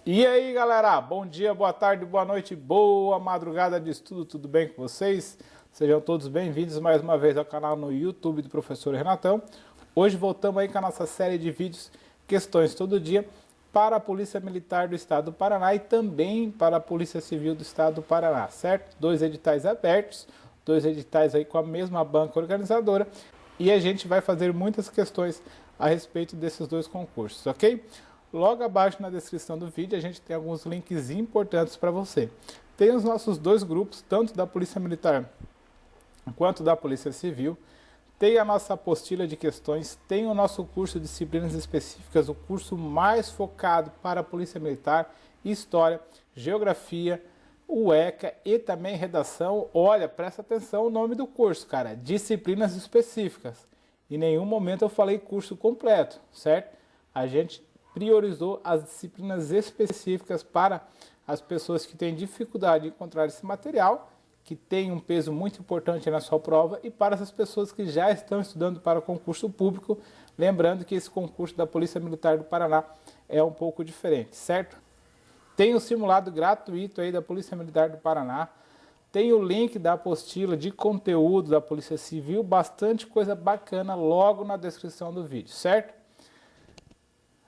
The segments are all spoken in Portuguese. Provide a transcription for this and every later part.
E aí, galera, bom dia, boa tarde, boa noite, boa madrugada de estudo, tudo bem com vocês? Sejam todos bem-vindos mais uma vez ao canal no YouTube do Professor Renatão. Hoje voltamos aí com a nossa série de vídeos Questões Todo Dia para a Polícia Militar do Estado do Paraná e também para a Polícia Civil do Estado do Paraná, certo? 2 editais abertos, 2 editais aí com a mesma banca organizadora e a gente vai fazer muitas questões a respeito desses dois concursos, ok? Logo abaixo na descrição do vídeo a gente tem alguns links importantes para você. Tem os nossos dois grupos, tanto da Polícia Militar quanto da Polícia Civil. Tem a nossa apostila de questões, tem o nosso curso de disciplinas específicas, o curso mais focado para a Polícia Militar, História, Geografia, o ECA e também Redação. Olha, presta atenção o nome do curso, cara, disciplinas específicas. Em nenhum momento eu falei curso completo, certo? A gente priorizou as disciplinas específicas para as pessoas que têm dificuldade de encontrar esse material, que tem um peso muito importante na sua prova, e para essas pessoas que já estão estudando para o concurso público, lembrando que esse concurso da Polícia Militar do Paraná é um pouco diferente, certo? Tem o simulado gratuito aí da Polícia Militar do Paraná, tem o link da apostila de conteúdo da Polícia Civil, bastante coisa bacana logo na descrição do vídeo, certo?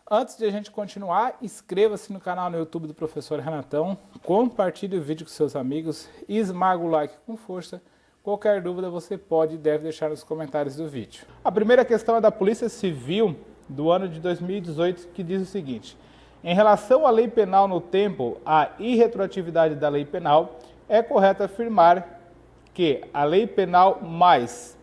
Antes de a gente continuar, inscreva-se no canal no YouTube do Professor Renatão, compartilhe o vídeo com seus amigos e esmaga o like com força. Qualquer dúvida você pode e deve deixar nos comentários do vídeo. A primeira questão é da Polícia Civil do ano de 2018, que diz o seguinte: em relação à lei penal no tempo, à irretroatividade da lei penal, é correto afirmar que a lei penal mais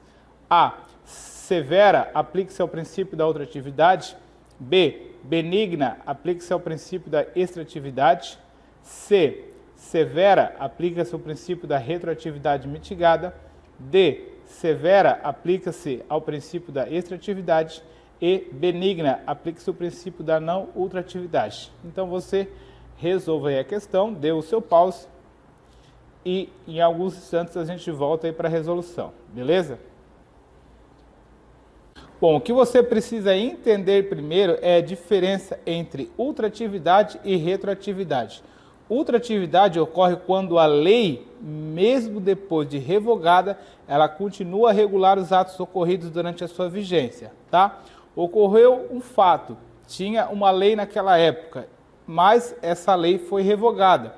a severa aplica-se ao princípio da ultratividade, B, benigna, aplica-se ao princípio da extratividade. C, severa, aplica-se ao princípio da retroatividade mitigada. D, severa, aplica-se ao princípio da extratividade. E benigna, aplica-se ao princípio da não ultratividade. Então você resolva aí a questão, dê o seu pause e em alguns instantes a gente volta aí para a resolução, beleza? Bom, o que você precisa entender primeiro é a diferença entre ultratividade e retroatividade. Ultratividade ocorre quando a lei, mesmo depois de revogada, ela continua a regular os atos ocorridos durante a sua vigência, tá? Ocorreu um fato, tinha uma lei naquela época, mas essa lei foi revogada.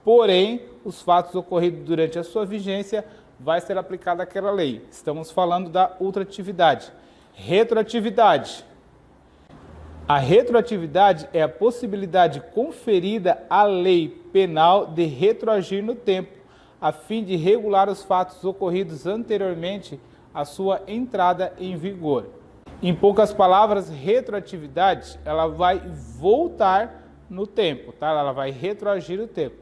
Porém, os fatos ocorridos durante a sua vigência vai ser aplicada aquela lei. Estamos falando da ultratividade. Retroatividade. A retroatividade é a possibilidade conferida à lei penal de retroagir no tempo, a fim de regular os fatos ocorridos anteriormente à sua entrada em vigor. Em poucas palavras, retroatividade, ela vai voltar no tempo, tá? Ela vai retroagir no tempo.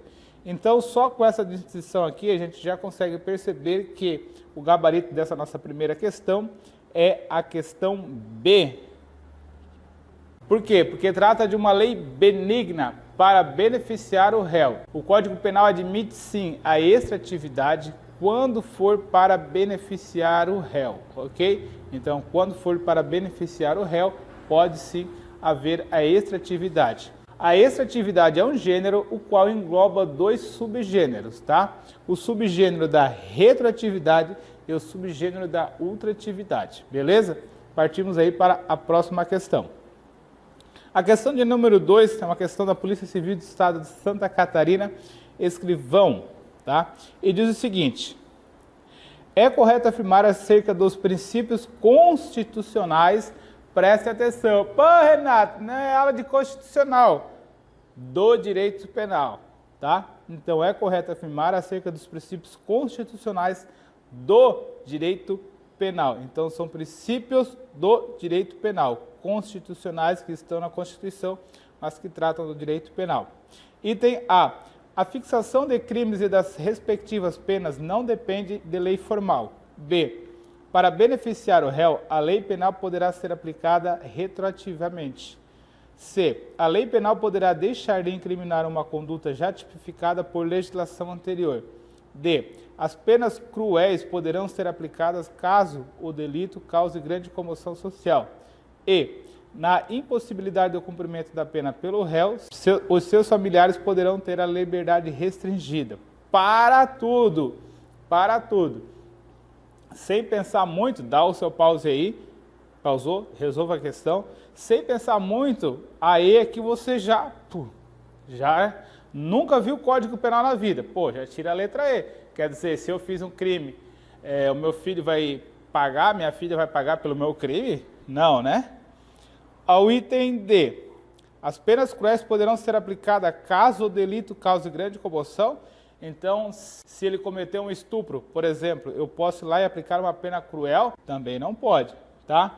Então, só com essa distinção aqui, a gente já consegue perceber que o gabarito dessa nossa primeira questão é a questão B. Por quê? Porque trata de uma lei benigna para beneficiar o réu. O Código Penal admite sim a extratividade quando for para beneficiar o réu, ok? Então, quando for para beneficiar o réu, pode sim haver a extratividade. A extratividade é um gênero o qual engloba 2 subgêneros, tá? O subgênero da retroatividade e o subgênero da ultratividade, beleza? Partimos aí para a próxima questão. A questão de número 2 é uma questão da Polícia Civil do Estado de Santa Catarina, escrivão, tá? E diz o seguinte: é correto afirmar acerca dos princípios constitucionais, preste atenção, pô Renato, não é aula de constitucional, do direito penal, tá? Então é correto afirmar acerca dos princípios constitucionais do direito penal. Então são princípios do direito penal, constitucionais que estão na Constituição, mas que tratam do direito penal. Item A. A fixação de crimes e das respectivas penas não depende de lei formal. B. Para beneficiar o réu, a lei penal poderá ser aplicada retroativamente. C. A lei penal poderá deixar de incriminar uma conduta já tipificada por legislação anterior. D. As penas cruéis poderão ser aplicadas caso o delito cause grande comoção social. E. na impossibilidade do cumprimento da pena pelo réu, os seus familiares poderão ter a liberdade restringida. Para tudo, para tudo. Sem pensar muito, dá o seu pause aí, pausou, resolva a questão. Sem pensar muito, aí é que você já nunca viu o Código Penal na vida. Pô, já tira a letra E. Quer dizer, se eu fiz um crime, o meu filho vai pagar, minha filha vai pagar pelo meu crime? Não, né? Ao item D, as penas cruéis poderão ser aplicadas caso o delito cause grande comoção. Então, se ele cometeu um estupro, por exemplo, eu posso ir lá e aplicar uma pena cruel? Também não pode, tá?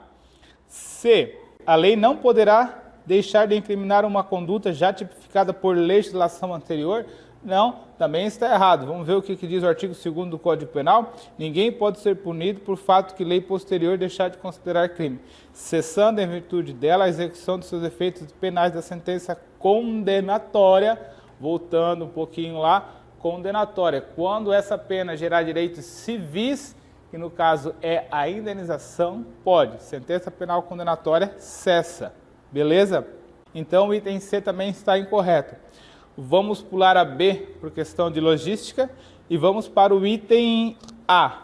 C, a lei não poderá deixar de incriminar uma conduta já tipificada por legislação anterior? Não, também está errado. Vamos ver o que diz o artigo 2º do Código Penal. Ninguém pode ser punido por fato que lei posterior deixar de considerar crime, cessando em virtude dela a execução de seus efeitos penais da sentença condenatória. Voltando um pouquinho lá, condenatória. Quando essa pena gerar direitos civis, que no caso é a indenização, pode. Sentença penal condenatória cessa. Beleza? Então o item C também está incorreto. Vamos pular a B por questão de logística e vamos para o item A.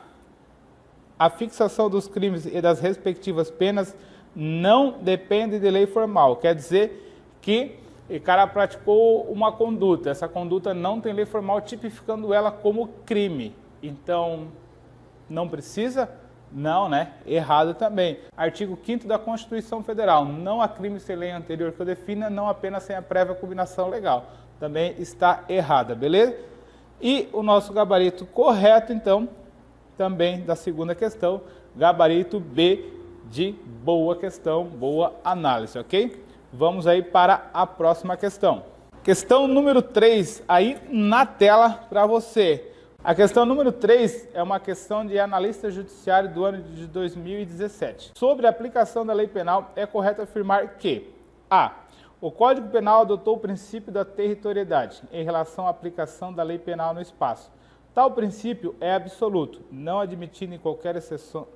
A fixação dos crimes e das respectivas penas não depende de lei formal. Quer dizer que o cara praticou uma conduta. Essa conduta não tem lei formal tipificando ela como crime. Então, não precisa? Não, né? Errado também. Artigo 5º da Constituição Federal. Não há crime sem lei anterior que o defina, não apenas sem a prévia combinação legal. Também está errada, beleza? E o nosso gabarito correto, então, também da segunda questão, gabarito B de boa questão, boa análise, ok? Vamos aí para a próxima questão. Questão número 3, aí na tela para você. A questão número 3 é uma questão de analista judiciário do ano de 2017. Sobre a aplicação da lei penal, é correto afirmar que a. O Código Penal adotou o princípio da territorialidade em relação à aplicação da lei penal no espaço. Tal princípio é absoluto, não admitindo qualquer exceção.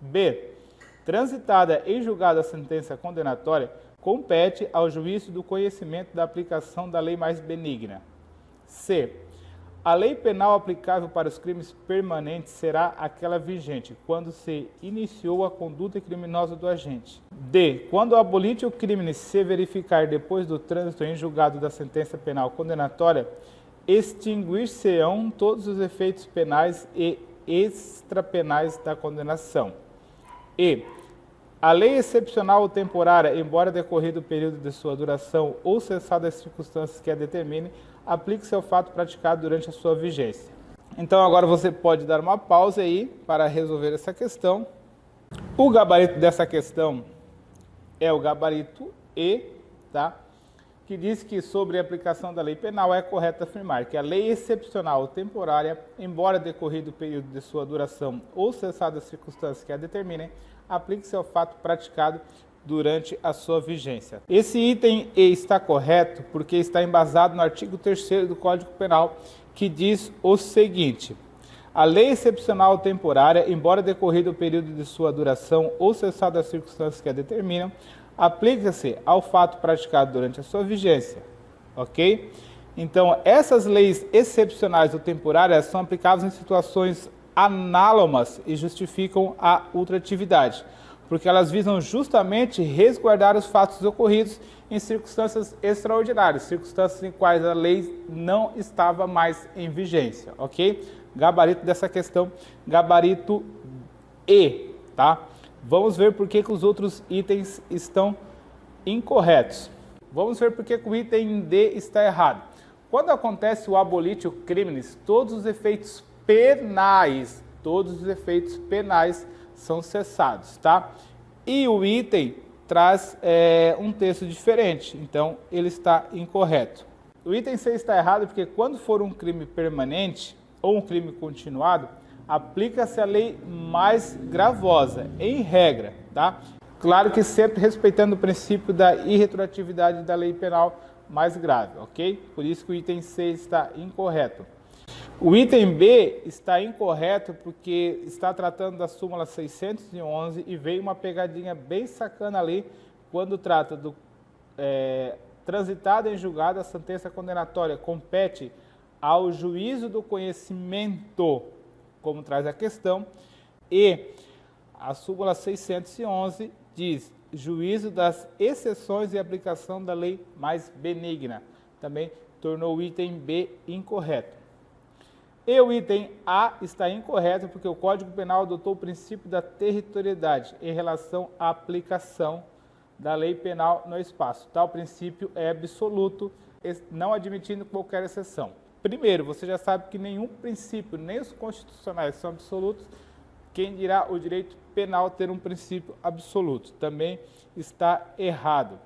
B. Transitada em julgado a sentença condenatória, compete ao juízo do conhecimento da aplicação da lei mais benigna. C. A lei penal aplicável para os crimes permanentes será aquela vigente quando se iniciou a conduta criminosa do agente. D. Quando o abolite o crime se verificar depois do trânsito em julgado da sentença penal condenatória, extinguir-se-ão todos os efeitos penais e extrapenais da condenação. E. A lei excepcional ou temporária, embora decorrido o período de sua duração ou cessadas as circunstâncias que a determine, aplique-se ao fato praticado durante a sua vigência. Então agora você pode dar uma pausa aí para resolver essa questão. O gabarito dessa questão é o gabarito E, tá? Que diz que sobre a aplicação da lei penal é correto afirmar que a lei excepcional ou temporária, embora decorrido o período de sua duração ou cessadas as circunstâncias que a determinem, aplique-se ao fato praticado durante a sua vigência. Esse item E está correto porque está embasado no artigo 3º do Código Penal, que diz o seguinte: a lei excepcional temporária, embora decorrido o período de sua duração ou cessado as circunstâncias que a determinam, aplica-se ao fato praticado durante a sua vigência, ok? Então, essas leis excepcionais ou temporárias são aplicáveis em situações análogas e justificam a ultratividade, porque elas visam justamente resguardar os fatos ocorridos em circunstâncias extraordinárias, circunstâncias em quais a lei não estava mais em vigência, ok? Gabarito dessa questão, gabarito E, tá? Vamos ver por que os outros itens estão incorretos. Vamos ver por que o item D está errado. Quando acontece o abolitio criminis, todos os efeitos penais são cessados, tá? E o item traz um texto diferente, então ele está incorreto. O item C está errado porque quando for um crime permanente ou um crime continuado, aplica-se a lei mais gravosa, em regra, tá? Claro que sempre respeitando o princípio da irretroatividade da lei penal mais grave, ok? Por isso que o item C está incorreto. O item B está incorreto porque está tratando da súmula 611 e veio uma pegadinha bem sacana ali quando trata do transitado em julgado, a sentença condenatória compete ao juízo do conhecimento, como traz a questão, e a súmula 611 diz juízo das exceções e aplicação da lei mais benigna. Também tornou o item B incorreto. E o item A está incorreto porque o Código Penal adotou o princípio da territorialidade em relação à aplicação da lei penal no espaço. Tal princípio é absoluto, não admitindo qualquer exceção. Primeiro, você já sabe que nenhum princípio, nem os constitucionais são absolutos, quem dirá o direito penal ter um princípio absoluto? Também está errado.